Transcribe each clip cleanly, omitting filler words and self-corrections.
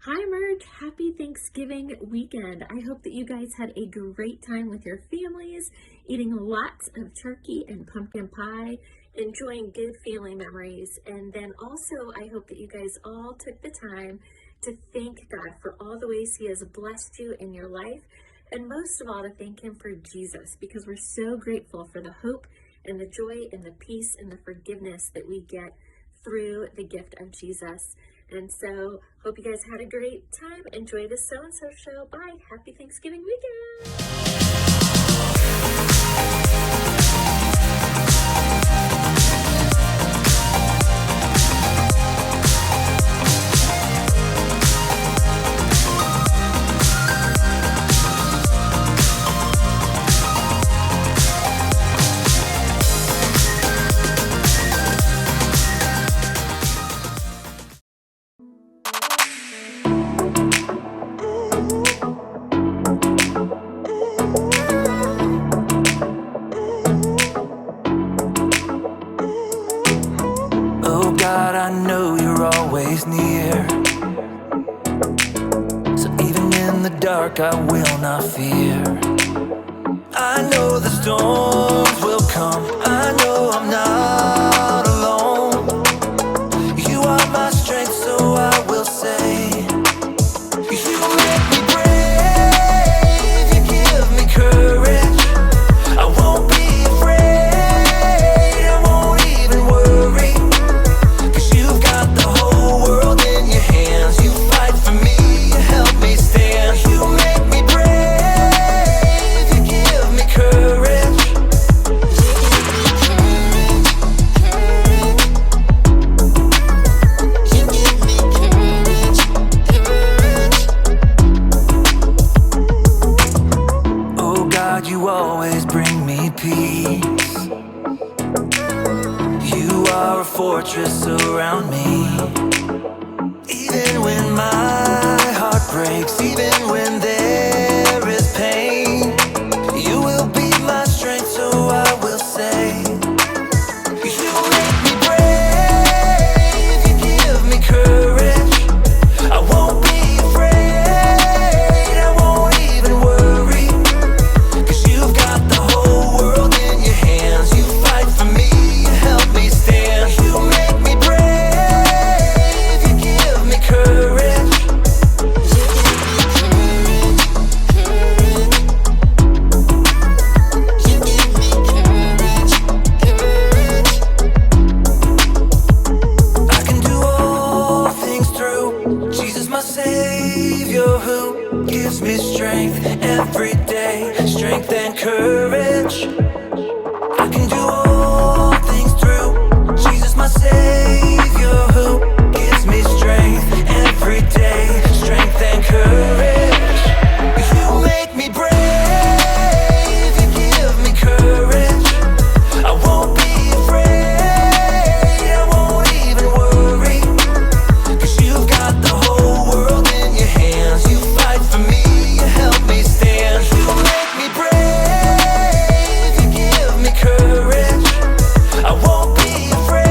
Hi Merge, happy Thanksgiving weekend. I hope that you guys had a great time with your families, eating lots of turkey and pumpkin pie, enjoying good family memories. And then also, I hope that you guys all took the time to thank God for all the ways He has blessed you in your life. And most of all, to thank Him for Jesus, because we're so grateful for the hope and the joy and the peace and the forgiveness that we get through the gift of Jesus. And so, hope you guys had a great time. Enjoy the So-and-So Show. Bye. Happy Thanksgiving weekend. God, I know you're always near. So even in the dark, I will not fear. I know the storms will come. I know I'm not alone. You are my strength, so I will say, you make me brave. You give me courage. I won't be afraid. I won't even worry. You always bring me peace. You are a fortress around me. Even when my heart breaks, even when there is pain, you will be my strength, so I will say, you make me brave, you give me courage. I won't be afraid, I won't even worry. Savior who gives me strength every day, strength and courage. I can do all things through Jesus, my Savior who gives me strength every day, strength and courage. You make me brave, you give me courage. I won't be afraid, I won't even worry, 'cause you've got the whole world in your hands. You fight for me, you help me stand. You make me brave, you give me courage. I won't be afraid,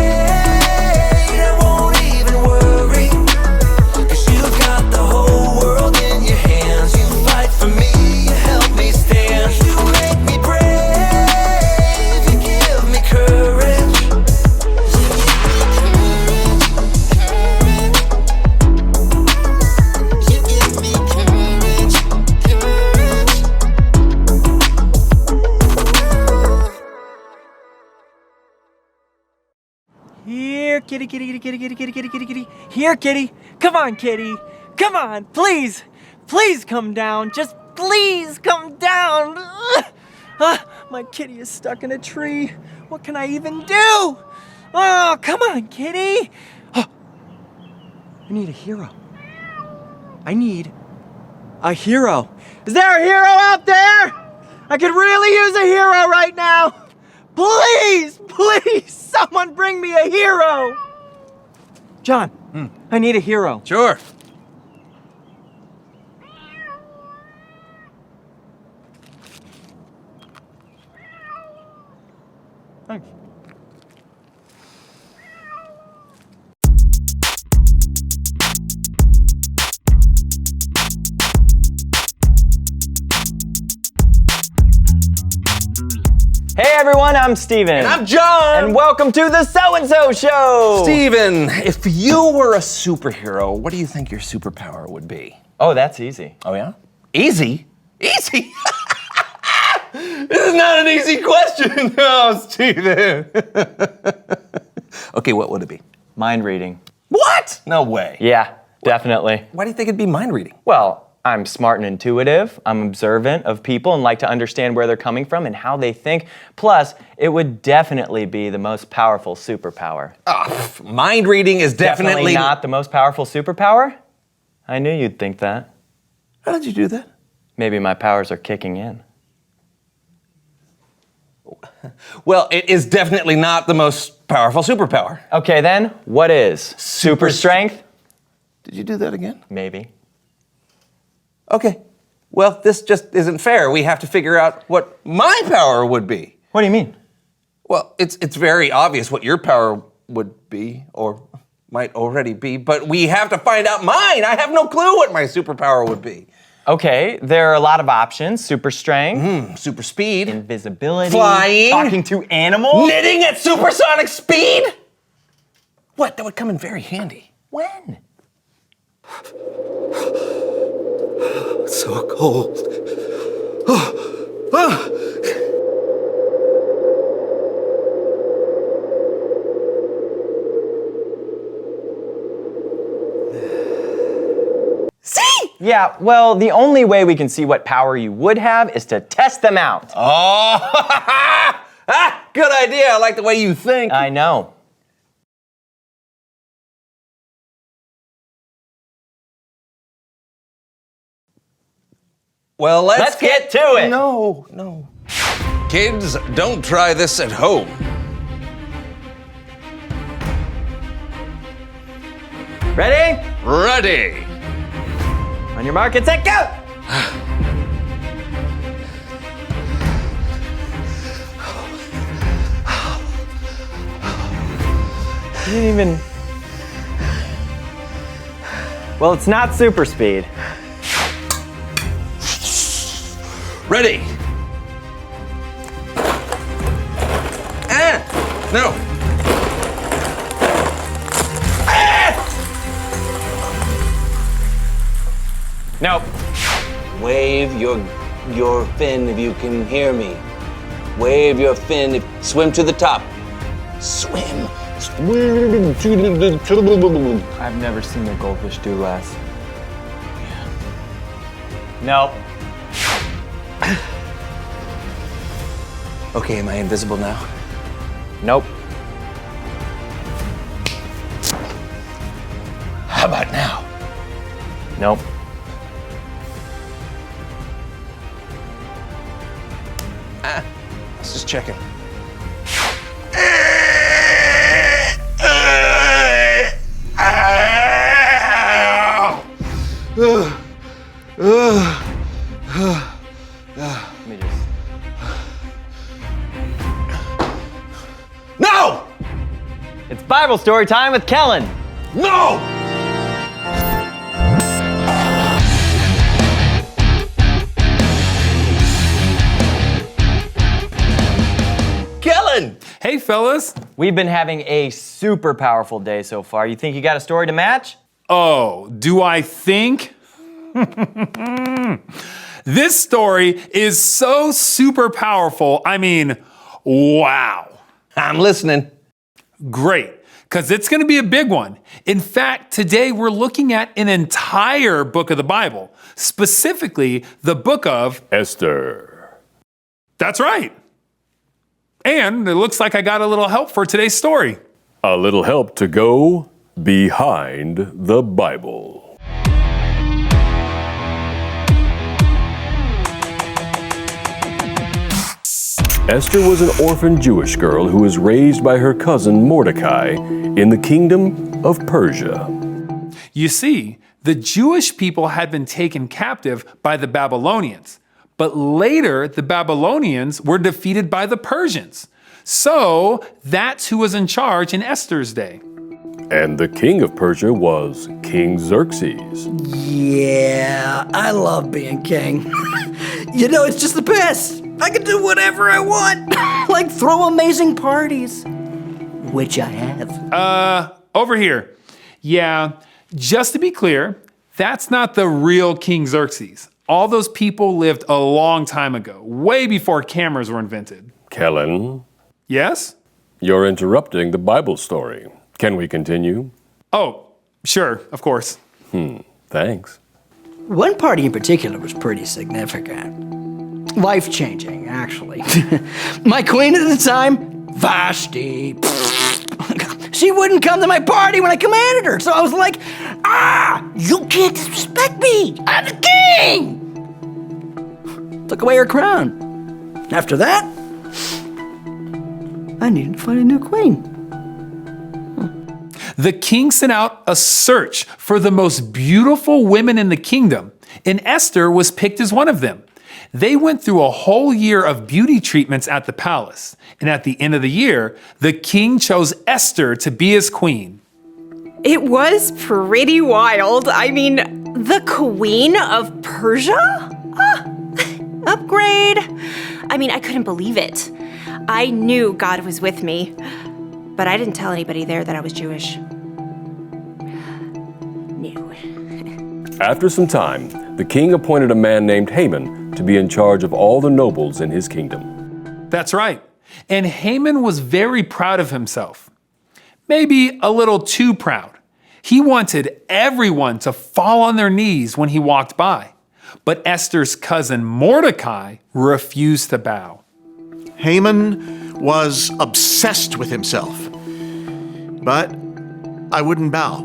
I won't even worry, 'cause you've got the whole world in your hands. You fight for me, you help me stand. You make me brave, you give me courage. Here, kitty, kitty, kitty, kitty, kitty, kitty, kitty, kitty, kitty. Here, kitty. Come on, kitty. Come on, please. Please come down. Just please come down. My kitty is stuck in a tree. What can I even do? Oh, come on, kitty. I need a hero. I need a hero. Is there a hero out there? I could really use a hero right now. Please, please, someone bring me a hero. John, I need a hero. Sure. Thanks. Hey everyone, I'm Steven. And I'm John. And welcome to the So-and-So Show. Steven, if you were a superhero, what do you think your superpower would be? Oh, that's easy. Oh yeah? Easy? Easy? This is not an easy question. No, Steven. Okay, what would it be? Mind reading. What? No way. Yeah, definitely. Why do you think it'd be mind reading? Well, I'm smart and intuitive. I'm observant of people and like to understand where they're coming from and how they think. Plus, it would definitely be the most powerful superpower. Mind reading is definitely not the most powerful superpower? I knew you'd think that. How did you do that? Maybe my powers are kicking in. Well, it is definitely not the most powerful superpower. Okay then, what is? Super strength? Did you do that again? Maybe. Okay. Well, this just isn't fair. We have to figure out what my power would be. What do you mean? Well, it's very obvious what your power would be, or might already be, but we have to find out mine. I have no clue what my superpower would be. Okay, there are a lot of options. Super strength, Super speed. invisibility, Flying. talking to animals. Knitting at supersonic speed? What? That would come in very handy. When? So cold. See? Yeah, well, the only way we can see what power you would have is to test them out. Oh, good idea. I like the way you think. I know. Well, Let's get to it. No. Kids, don't try this at home. Ready? Ready. On your mark, get set, go! You didn't even... Well, it's not super speed. Ready. No. Nope. Wave your fin if you can hear me. Wave your fin. Swim to the top. Swim. I've never seen a goldfish do less. Nope. Okay, am I invisible now? Nope. How about now? Nope. Let's just checking. Let me just... No! It's Bible story time with Kellen. No! Kellen! Hey, fellas. We've been having a super powerful day so far. You think you got a story to match? Oh, do I think? This story is so super powerful. I mean, wow. I'm listening. Great, because it's going to be a big one. In fact, today we're looking at an entire book of the Bible, specifically the book of Esther. That's right. And it looks like I got a little help for today's story. A little help to go behind the Bible. Esther was an orphan Jewish girl who was raised by her cousin Mordecai in the kingdom of Persia. You see, the Jewish people had been taken captive by the Babylonians, but later the Babylonians were defeated by the Persians. So that's who was in charge in Esther's day. And the king of Persia was King Xerxes. Yeah, I love being king. You know, it's just the best. I can do whatever I want. like throw amazing parties. Which I have. Over here. Yeah, just to be clear, that's not the real King Xerxes. All those people lived a long time ago, way before cameras were invented. Kellen, Yes? you're interrupting the Bible story. Can we continue? Oh, sure, of course. Thanks. One party in particular was pretty significant. Life-changing, actually. My queen at the time, Vashti. She wouldn't come to my party when I commanded her, so I was like, you can't disrespect me. I'm the king. Took away her crown. After that, I needed to find a new queen. The king sent out a search for the most beautiful women in the kingdom, and Esther was picked as one of them. They went through a whole year of beauty treatments at the palace, and at the end of the year, the king chose Esther to be his queen. It was pretty wild. I mean, the Queen of Persia? Upgrade. I mean, I couldn't believe it. I knew God was with me, but I didn't tell anybody there that I was Jewish. No. After some time, the king appointed a man named Haman to be in charge of all the nobles in his kingdom. That's right. And Haman was very proud of himself. Maybe a little too proud. He wanted everyone to fall on their knees when he walked by. But Esther's cousin Mordecai refused to bow. Haman was obsessed with himself. But I wouldn't bow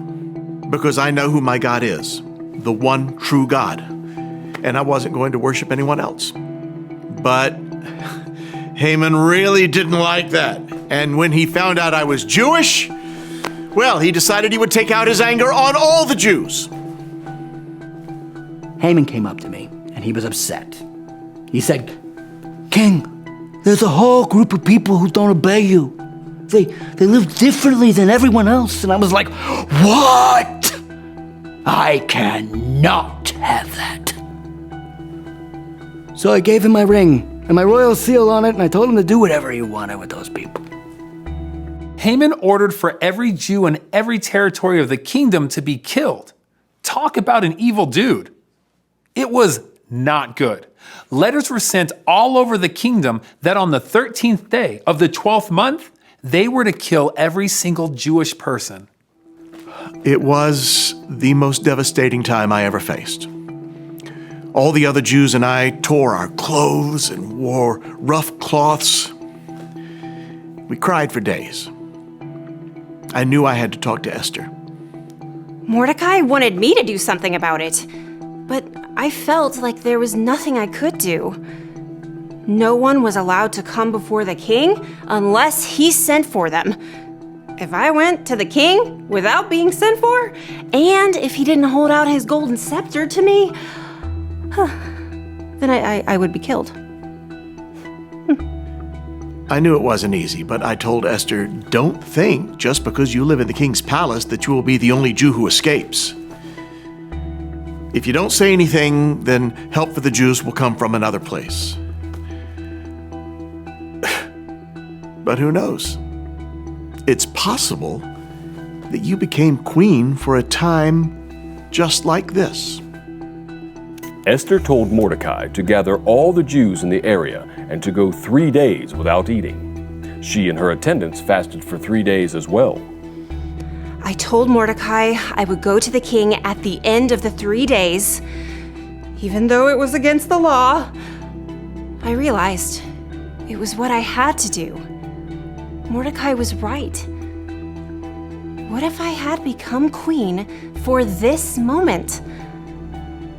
because I know who my God is, the one true God. And I wasn't going to worship anyone else. But Haman really didn't like that. And when he found out I was Jewish, well, he decided he would take out his anger on all the Jews. Haman came up to me, and he was upset. He said, King, there's a whole group of people who don't obey you. They live differently than everyone else. And I was like, what? I cannot have that. So I gave him my ring and my royal seal on it, and I told him to do whatever he wanted with those people. Haman ordered for every Jew in every territory of the kingdom to be killed. Talk about an evil dude. It was not good. Letters were sent all over the kingdom that on the 13th day of the 12th month, they were to kill every single Jewish person. It was the most devastating time I ever faced. All the other Jews and I tore our clothes and wore rough cloths. We cried for days. I knew I had to talk to Esther. Mordecai wanted me to do something about it, but I felt like there was nothing I could do. No one was allowed to come before the king unless he sent for them. If I went to the king without being sent for, and if he didn't hold out his golden scepter to me, then I would be killed. I knew it wasn't easy, but I told Esther, don't think just because you live in the king's palace that you will be the only Jew who escapes. If you don't say anything, then help for the Jews will come from another place. But who knows? It's possible that you became queen for a time just like this. Esther told Mordecai to gather all the Jews in the area and to go 3 days without eating. She and her attendants fasted for 3 days as well. I told Mordecai I would go to the king at the end of the 3 days. Even though it was against the law, I realized it was what I had to do. Mordecai was right. What if I had become queen for this moment?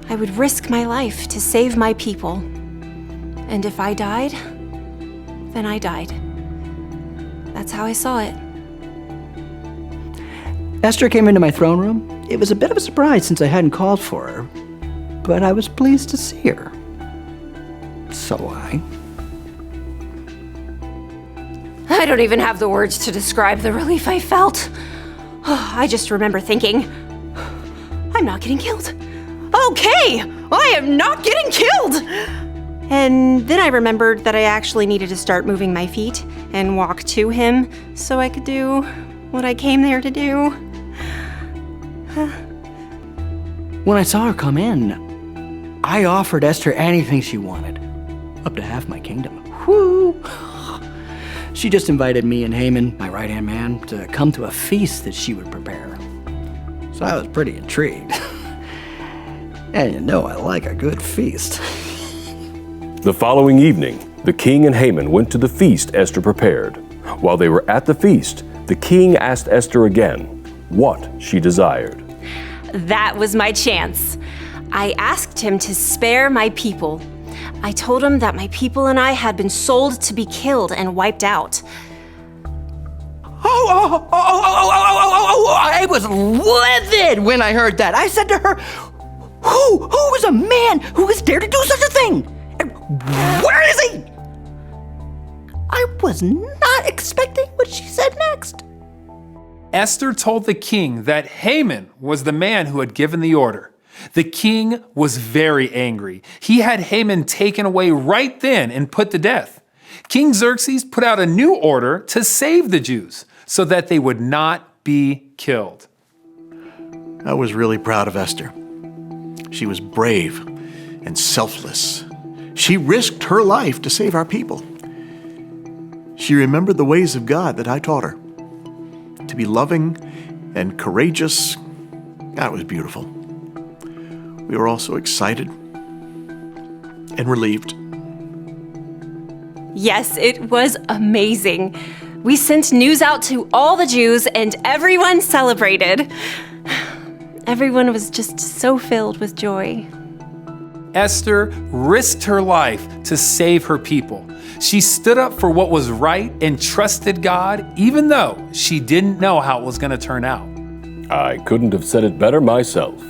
I would risk my life to save my people. And if I died, then I died. That's how I saw it. Esther came into my throne room. It was a bit of a surprise since I hadn't called for her, but I was pleased to see her. So I don't even have the words to describe the relief I felt. I just remember thinking, I'm not getting killed. Okay, I am not getting killed. And then I remembered that I actually needed to start moving my feet and walk to him so I could do what I came there to do. When I saw her come in, I offered Esther anything she wanted, up to half my kingdom. Whoo! She just invited me and Haman, my right-hand man, to come to a feast that she would prepare. So I was pretty intrigued. And you know I like a good feast. The following evening, the king and Haman went to the feast Esther prepared. While they were at the feast, the king asked Esther again what she desired. That was my chance. I asked him to spare my people. I told him that my people and I had been sold to be killed and wiped out. I was livid when I heard that. I said to her, who is a man who has dared to do such a thing? And where is he? I was not expecting what she said next. Esther told the king that Haman was the man who had given the order. The king was very angry. He had Haman taken away right then and put to death. King Xerxes put out a new order to save the Jews so that they would not be killed. I was really proud of Esther. She was brave and selfless. She risked her life to save our people. She remembered the ways of God that I taught her. To be loving and courageous, that was beautiful. We were also excited and relieved. Yes, it was amazing. We sent news out to all the Jews and everyone celebrated. Everyone was just so filled with joy. Esther risked her life to save her people. She stood up for what was right and trusted God, even though she didn't know how it was going to turn out. I couldn't have said it better myself.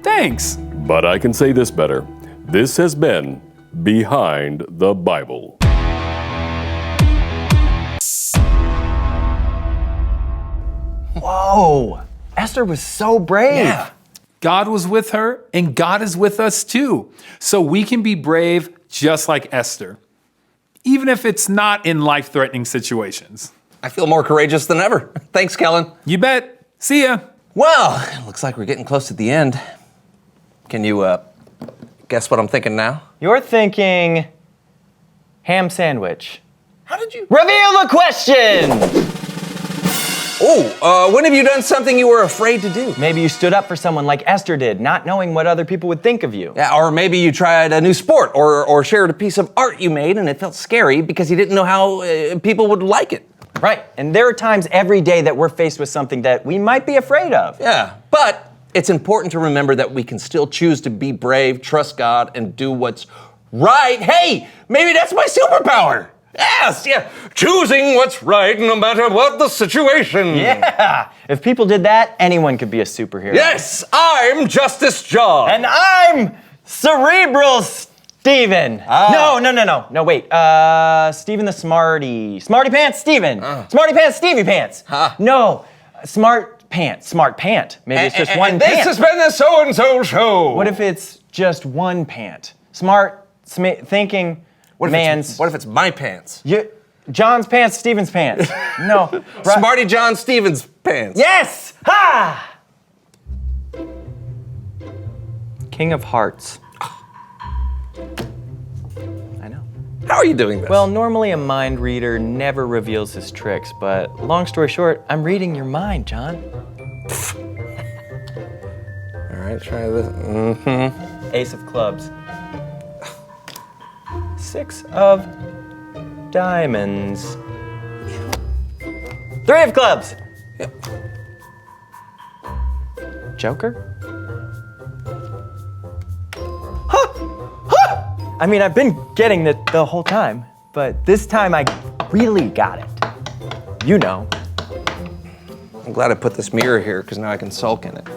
Thanks. But I can say this better. This has been Behind the Bible. Whoa! Esther was so brave. Yeah. God was with her, and God is with us too. So we can be brave just like Esther, even if it's not in life-threatening situations. I feel more courageous than ever. Thanks, Kellen. You bet. See ya. Well, it looks like we're getting close to the end. Can you guess what I'm thinking now? You're thinking ham sandwich. How did you? Reveal the question! When have you done something you were afraid to do? Maybe you stood up for someone like Esther did, not knowing what other people would think of you. Yeah, or maybe you tried a new sport or shared a piece of art you made and it felt scary because you didn't know how people would like it. Right, and there are times every day that we're faced with something that we might be afraid of. Yeah, but it's important to remember that we can still choose to be brave, trust God, and do what's right. Hey, maybe that's my superpower. Yes, yeah, choosing what's right no matter what the situation. Yeah, if people did that, anyone could be a superhero. Yes, I'm Justice John. And I'm Cerebral Steven. No, wait. Steven the Smarty Pants Steven. Smarty Pants Stevie Pants. No, Smart Pant. Maybe it's just one and pant. This has been the So-and-So Show. What if it's just one pant? Thinking what if it's my pants? John's pants, Steven's pants. No. Smarty John Stevens pants. Yes! Ha! King of Hearts. I know. How are you doing this? Well, normally a mind reader never reveals his tricks, but long story short, I'm reading your mind, John. All right, try this. Mm-hmm. Ace of clubs. 6 of diamonds. 3 of clubs. Yep. Joker? I mean, I've been getting it the whole time, but this time I really got it. You know. I'm glad I put this mirror here because now I can sulk in it.